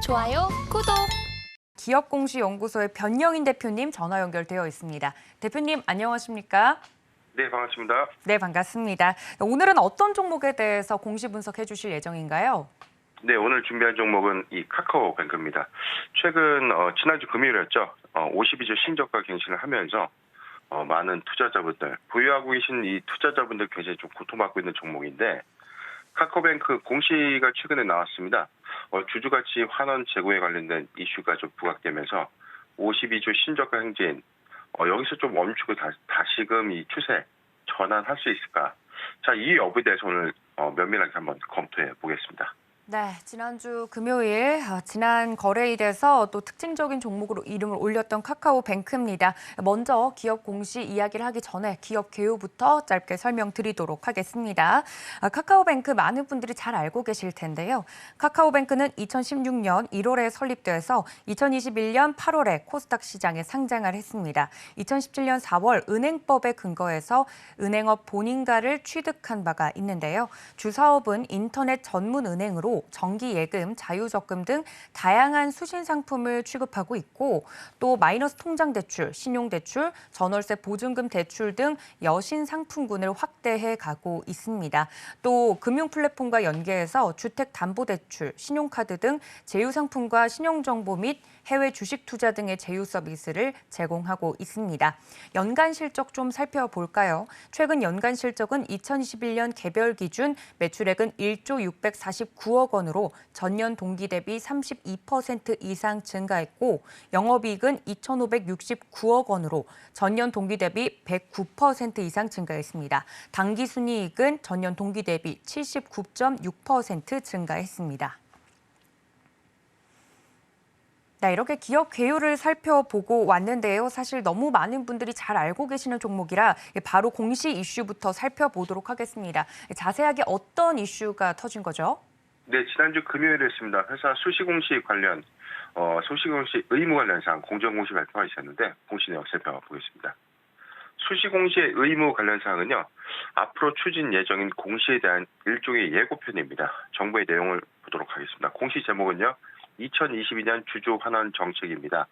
좋아요, 구독. 기업공시연구소의 변영인 대표님 전화 연결되어 있습니다. 대표님 안녕하십니까? 네, 반갑습니다. 네, 반갑습니다. 오늘은 어떤 종목에 대해서 공시 분석해 주실 예정인가요? 네, 오늘 준비한 종목은 이 카카오뱅크입니다. 최근 지난주 금요일이었죠. 52주 신저가 갱신을 하면서 많은 투자자분들, 보유하고 계신 이 투자자분들 굉장히 좀 고통받고 있는 종목인데 카카오뱅크 공시가 최근에 나왔습니다. 주주가치 환원 제고에 관련된 이슈가 좀 부각되면서 52주 신저가 행진 여기서 좀 멈추고 다시금 이 추세 전환할 수 있을까? 자, 이 여부에 대해서 오늘 면밀하게 한번 검토해 보겠습니다. 네, 지난주 금요일 지난 거래일에서 또 특징적인 종목으로 이름을 올렸던 카카오뱅크입니다. 먼저 기업 공시 이야기를 하기 전에 기업 개요부터 짧게 설명드리도록 하겠습니다. 카카오뱅크 많은 분들이 잘 알고 계실 텐데요. 카카오뱅크는 2016년 1월에 설립돼서 2021년 8월에 코스닥 시장에 상장을 했습니다. 2017년 4월 은행법에 근거해서 은행업 본인가를 취득한 바가 있는데요. 주 사업은 인터넷 전문 은행으로 정기 예금, 자유적금 등 다양한 수신 상품을 취급하고 있고 또 마이너스 통장 대출, 신용 대출, 전월세 보증금 대출 등 여신 상품군을 확대해 가고 있습니다. 또 금융 플랫폼과 연계해서 주택 담보 대출, 신용카드 등 제휴 상품과 신용 정보 및 해외 주식 투자 등의 제휴 서비스를 제공하고 있습니다. 연간 실적 좀 살펴볼까요? 최근 연간 실적은 2021년 개별 기준 매출액은 1조 649억 원으로 전년 동기 대비 32% 이상 증가했고 영업이익은 2,569억 원으로 전년 동기 대비 109% 이상 증가했습니다. 당기순이익은 전년 동기 대비 79.6% 증가했습니다. 네, 이렇게 기업 개요를 살펴보고 왔는데요. 사실 너무 많은 분들이 잘 알고 계시는 종목이라 바로 공시 이슈부터 살펴보도록 하겠습니다. 자세하게 어떤 이슈가 터진 거죠? 네, 지난주 금요일이었습니다. 회사 수시공시 관련 수시공시 의무 관련 사항 공정공시 발표가 있었는데 공시 내용 살펴보겠습니다. 수시공시의 의무 관련 사항은요. 앞으로 추진 예정인 공시에 대한 일종의 예고편입니다. 정보의 내용을 보도록 하겠습니다. 공시 제목은요. 2022년 주주 환원 정책입니다.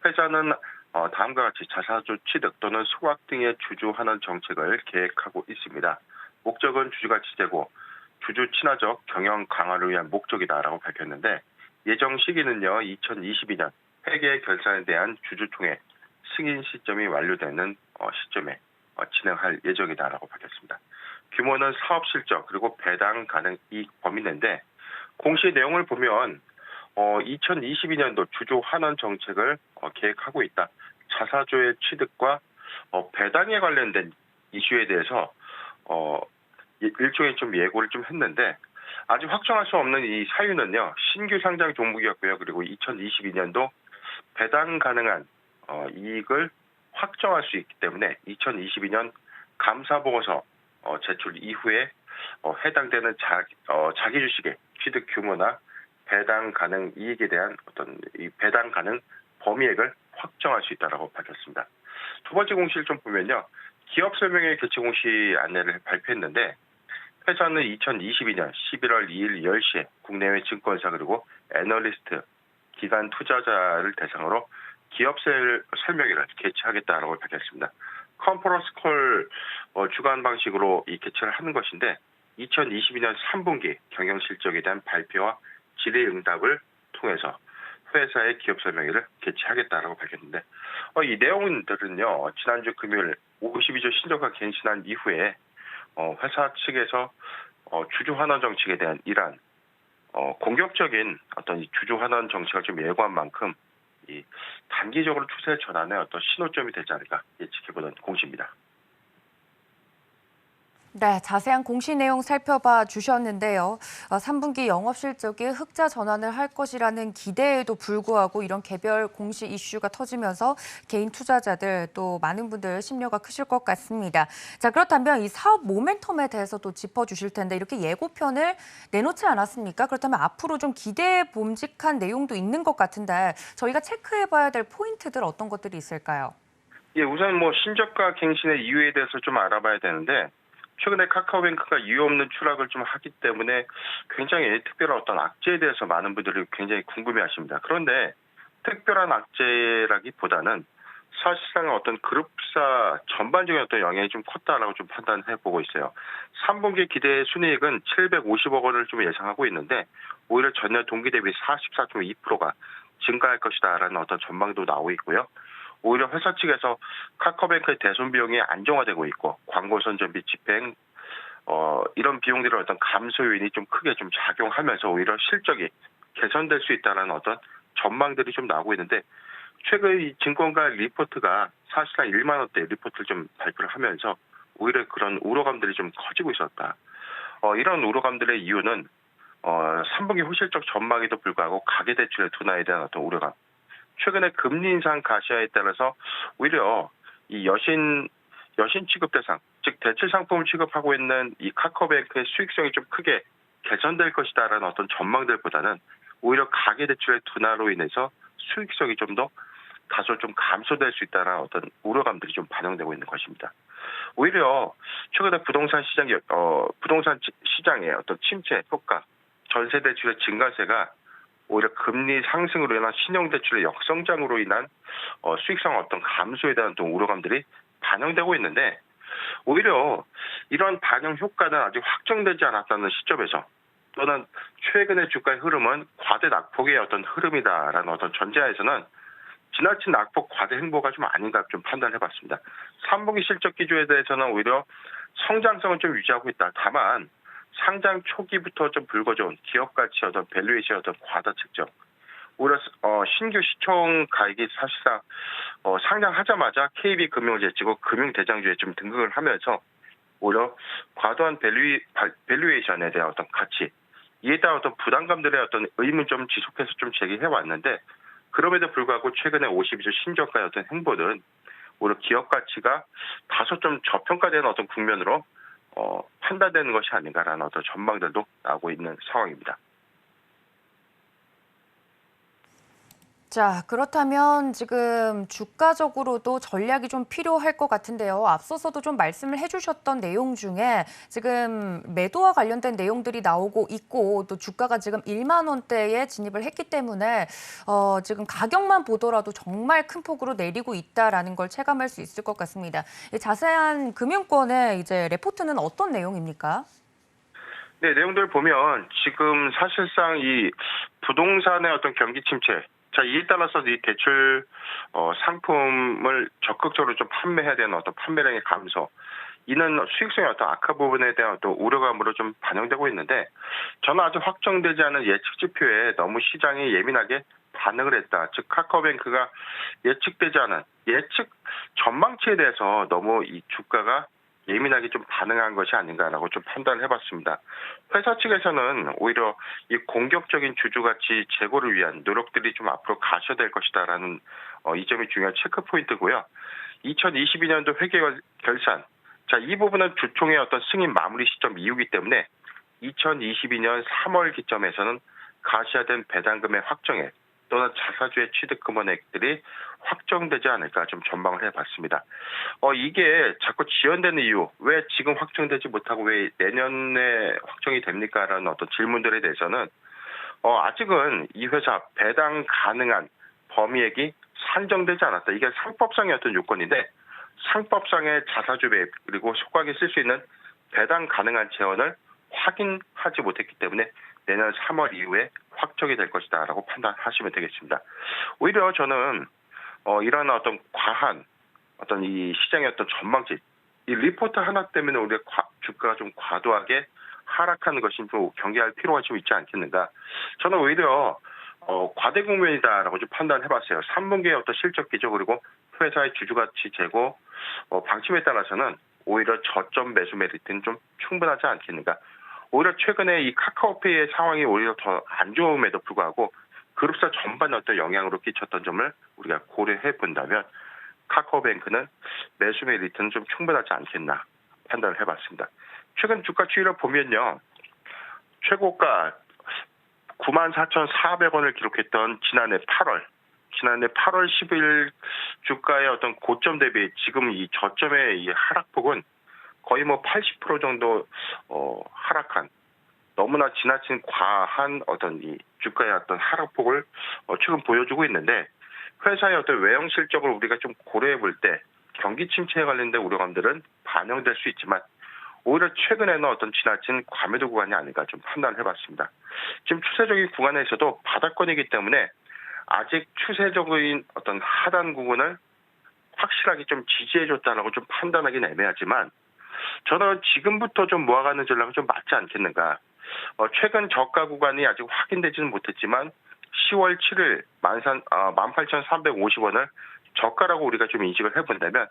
회사는 다음과 같이 자사주 취득 또는 소각 등의 주주 환원 정책을 계획하고 있습니다. 목적은 주주가치 제고, 주주 친화적 경영 강화를 위한 목적이다라고 밝혔는데 예정 시기는요. 2022년 회계 결산에 대한 주주총회 승인 시점이 완료되는 시점에 진행할 예정이다라고 밝혔습니다. 규모는 사업 실적 그리고 배당 가능 이익 범위 내인데 공시 내용을 보면 2022년도 주주 환원 정책을 계획하고 있다. 자사주의 취득과 배당에 관련된 이슈에 대해서 일종의 좀 예고를 좀 했는데 아직 확정할 수 없는 이 사유는요. 신규 상장 종목이었고요. 그리고 2022년도 배당 가능한 이익을 확정할 수 있기 때문에 2022년 감사보고서 제출 이후에 해당되는 자기 주식의 취득 규모나 배당 가능 이익에 대한 어떤 이 배당 가능 범위액을 확정할 수 있다라고 밝혔습니다. 두 번째 공시를 좀 보면요. 기업 설명회 개최 공시 안내를 발표했는데 회사는 2022년 11월 2일 10시에 국내외 증권사 그리고 애널리스트 기관 투자자를 대상으로 기업 설명회를 개최하겠다라고 밝혔습니다. 컨퍼런스 콜 주간 방식으로 이 개최를 하는 것인데 2022년 3분기 경영 실적에 대한 발표와 질의응답을 통해서 회사의 기업 설명회를 개최하겠다라고 밝혔는데 이 내용들은요. 지난주 금요일 52주 신저가 갱신한 이후에 회사 측에서 주주 환원 정책에 대한 이러한 공격적인 어떤 이 주주 환원 정책을 좀 예고한 만큼 이 단기적으로 추세 전환의 어떤 신호점이 되지 않을까 예측해보는 공시입니다. 네, 자세한 공시 내용 살펴봐 주셨는데요. 3분기 영업 실적이 흑자 전환을 할 것이라는 기대에도 불구하고 이런 개별 공시 이슈가 터지면서 개인 투자자들 또 많은 분들 심려가 크실 것 같습니다. 자, 그렇다면 이 사업 모멘텀에 대해서도 짚어주실 텐데 이렇게 예고편을 내놓지 않았습니까? 그렇다면 앞으로 좀 기대에 봄직한 내용도 있는 것 같은데 저희가 체크해봐야 될 포인트들 어떤 것들이 있을까요? 예, 우선 신저가 갱신의 이유에 대해서 좀 알아봐야 되는데 최근에 카카오뱅크가 이유 없는 추락을 좀 하기 때문에 굉장히 특별한 어떤 악재에 대해서 많은 분들이 굉장히 궁금해하십니다. 그런데 특별한 악재라기보다는 사실상 어떤 그룹사 전반적인 어떤 영향이 좀 컸다라고 좀 판단해 보고 있어요. 3분기 기대 순이익은 750억 원을 좀 예상하고 있는데 오히려 전년 동기 대비 44.2%가 증가할 것이다라는 어떤 전망도 나오고 있고요. 오히려 회사 측에서 카카오뱅크의 대손 비용이 안정화되고 있고 광고 선전비 집행 이런 비용들의 어떤 감소 요인이 좀 크게 좀 작용하면서 오히려 실적이 개선될 수 있다는 어떤 전망들이 좀 나오고 있는데 최근 이 증권가 리포트가 사실상 1만 원대 리포트를 좀 발표를 하면서 오히려 그런 우려감들이 좀 커지고 있었다. 이런 우려감들의 이유는 3분기 호실적 전망에도 불구하고 가계대출의 둔화에 대한 어떤 우려감. 최근에 금리 인상 가시화에 따라서 오히려 이 여신 취급 대상, 즉 대출 상품을 취급하고 있는 이 카카오뱅크의 수익성이 좀 크게 개선될 것이다라는 어떤 전망들보다는 오히려 가계대출의 둔화로 인해서 수익성이 좀 더 다소 좀 감소될 수 있다는 어떤 우려감들이 좀 반영되고 있는 것입니다. 오히려 최근에 부동산 시장의 어떤 침체 효과, 전세 대출의 증가세가 오히려 금리 상승으로 인한 신용대출의 역성장으로 인한 수익성 어떤 감소에 대한 또 우려감들이 반영되고 있는데 오히려 이런 반영 효과는 아직 확정되지 않았다는 시점에서 또는 최근의 주가의 흐름은 과대 낙폭의 어떤 흐름이다라는 어떤 전제하에서는 지나친 낙폭 과대 행보가 좀 아닌가 좀 판단해봤습니다. 3분기 실적 기조에 대해서는 오히려 성장성은 좀 유지하고 있다. 다만 상장 초기부터 좀 불거져온 기업 가치 어떤 밸류에이션 어떤 과다 측정. 오히려 신규 시총 가액이 사실상 상장하자마자 KB금융재치고 금융대장주에 좀 등극을 하면서 오히려 과도한 밸류에이션에 대한 어떤 가치, 이에 따른 어떤 부담감들의 어떤 의문점 지속해서 좀 제기해 왔는데 그럼에도 불구하고 최근에 52주 신저가의 어떤 행보들은 오히려 기업 가치가 다소 좀 저평가되는 어떤 국면으로 판단되는 것이 아닌가라는 어떤 전망들도 나오고 있는 상황입니다. 자, 그렇다면 지금 주가적으로도 전략이 좀 필요할 것 같은데요. 앞서서도 좀 말씀을 해주셨던 내용 중에 지금 매도와 관련된 내용들이 나오고 있고 또 주가가 지금 1만 원대에 진입을 했기 때문에 지금 가격만 보더라도 정말 큰 폭으로 내리고 있다라는 걸 체감할 수 있을 것 같습니다. 자세한 금융권의 이제 레포트는 어떤 내용입니까? 네, 내용들 보면 지금 사실상 이 부동산의 어떤 경기 침체, 자, 이에 따라서 이 대출 상품을 적극적으로 좀 판매해야 되는 어떤 판매량의 감소, 이는 수익성의 어떤 악화 부분에 대한 어떤 우려감으로 좀 반영되고 있는데 저는 아직 확정되지 않은 예측 지표에 너무 시장이 예민하게 반응을 했다. 즉 카카오뱅크가 예측되지 않은 예측 전망치에 대해서 너무 이 주가가 예민하게 좀 반응한 것이 아닌가라고 좀 판단을 해봤습니다. 회사 측에서는 오히려 이 공격적인 주주가치 제고를 위한 노력들이 좀 앞으로 가셔야될 것이다라는 이 점이 중요한 체크 포인트고요. 2022년도 회계 결산, 자, 이 부분은 주총의 어떤 승인 마무리 시점 이후이기 때문에 2022년 3월 기점에서는 가시화된 배당금의 확정액 또는 자사주의 취득 금원액들이 확정되지 않을까 좀 전망을 해봤습니다. 이게 자꾸 지연되는 이유, 왜 지금 확정되지 못하고 왜 내년에 확정이 됩니까라는 어떤 질문들에 대해서는 아직은 이 회사 배당 가능한 범위액이 산정되지 않았다. 이게 상법상의 어떤 요건인데 상법상의 자사주 매입 그리고 속각에 쓸 수 있는 배당 가능한 재원을 확인하지 못했기 때문에 내년 3월 이후에 확정이 될 것이다라고 판단하시면 되겠습니다. 오히려 저는 이런 어떤 과한 어떤 이 시장의 어떤 전망치, 이 리포트 하나 때문에 우리가 주가가 좀 과도하게 하락하는 것이 좀 경계할 필요가 좀 있지 않겠는가. 저는 오히려 과대 국면이다라고 좀 판단해봤어요. 3분기의 어떤 실적 기조 그리고 회사의 주주가치 제고 방침에 따라서는 오히려 저점 매수 메리트는 좀 충분하지 않겠는가. 오히려 최근에 이 카카오페이의 상황이 오히려 더 안 좋음에도 불구하고 그룹사 전반에 어떤 영향으로 끼쳤던 점을 우리가 고려해 본다면 카카오뱅크는 매수 메리트는 좀 충분하지 않겠나 판단을 해봤습니다. 최근 주가 추이를 보면요. 최고가 94,400원을 기록했던 지난해 8월 10일 주가의 어떤 고점 대비 지금 이 저점의 이 하락폭은 거의 뭐 80% 정도 하락한, 너무나 지나친 과한 어떤 이 주가의 어떤 하락폭을 최근 보여주고 있는데, 회사의 어떤 외형 실적을 우리가 좀 고려해 볼 때 경기 침체에 관련된 우려감들은 반영될 수 있지만, 오히려 최근에는 어떤 지나친 과매도 구간이 아닌가 좀 판단을 해봤습니다. 지금 추세적인 구간에서도 바닥권이기 때문에 아직 추세적인 어떤 하단 구간을 확실하게 좀 지지해줬다라고 좀 판단하기는 애매하지만, 저는 지금부터 좀 모아가는 전략은 좀 맞지 않겠는가. 최근 저가 구간이 아직 확인되지는 못했지만 10월 7일 18,350원을 저가라고 우리가 좀 인식을 해본다면,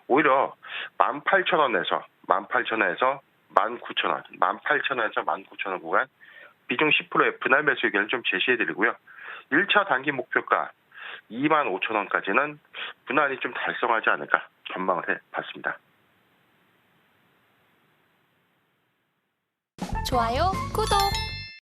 오히려 18,000원에서 19,000원, 18,000원에서 19,000원 구간 비중 10%의 분할 매수 의견을 좀 제시해드리고요. 1차 단기 목표가 25,000원까지는 분할이 좀 달성하지 않을까 전망을 해봤습니다. 좋아요, 구독!